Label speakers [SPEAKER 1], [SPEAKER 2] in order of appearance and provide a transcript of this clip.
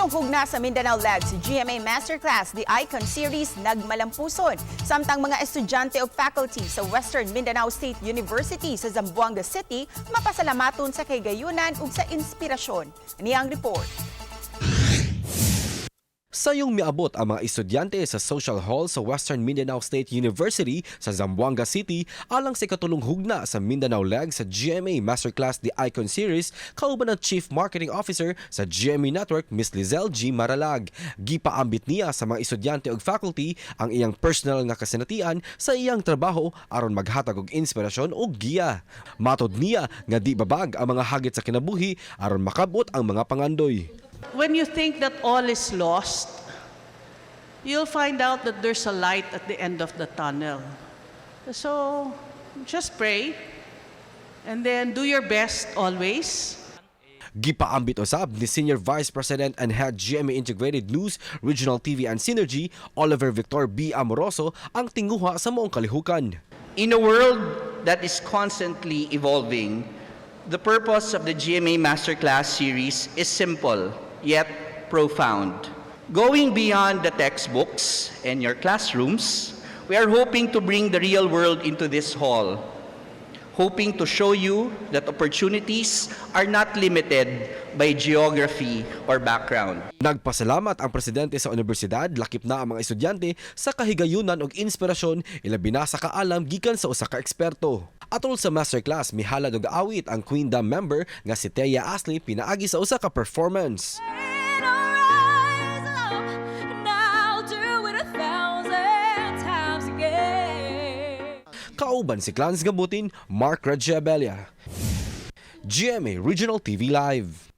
[SPEAKER 1] Ikatulong hugna sa Mindanao Lag sa GMA Masterclass, the Icon Series Nagmalampuson. Samtang mga estudyante o faculty sa Western Mindanao State University sa Zamboanga City, mapasalamaton sa kahigayunan ug sa inspirasyon. Niyang report.
[SPEAKER 2] Sayong miabot ang mga estudyante sa Social Hall sa Western Mindanao State University sa Zamboanga City alang sa ikatulong hugna sa Mindanao Leg sa GMA Masterclass The Icon Series kauban ng Chief Marketing Officer sa GMA Network, Ms. Lizelle G. Maralag. Gipaambit niya sa mga estudyante ug faculty ang iyang personal nga kasinatian sa iyang trabaho aron maghatag og inspirasyon ug giya. Matod niya nga di babag ang mga hagit sa kinabuhi aron makabot ang mga pangandoy.
[SPEAKER 3] When you think that all is lost, you'll find out that there's a light at the end of the tunnel. So, just pray and then do your best always.
[SPEAKER 2] Gipaambit usab ni Senior Vice President and Head GMA Integrated News, Regional TV and Synergy, Oliver Victor B. Amoroso, ang tinguha sa moong kalihukan.
[SPEAKER 4] In a world that is constantly evolving, the purpose of the GMA Masterclass series is simple, yet profound. Going beyond the textbooks and your classrooms, we are hoping to bring the real world into this hall, hoping to show you that opportunities are not limited by geography or background.
[SPEAKER 2] Nagpasalamat ang presidente sa universidad, lakip na ang mga estudyante sa kahigayunan ug inspirasyon ilabi na sa kaalam gikan sa usa ka eksperto. Atol sa masterclass, mihalad og awit ang Queendom member nga si Teya Ashley pinaagi sa usa ka performance. Kauban si Clans Gabutin, Mark Regiabelia. GMA Regional TV Live.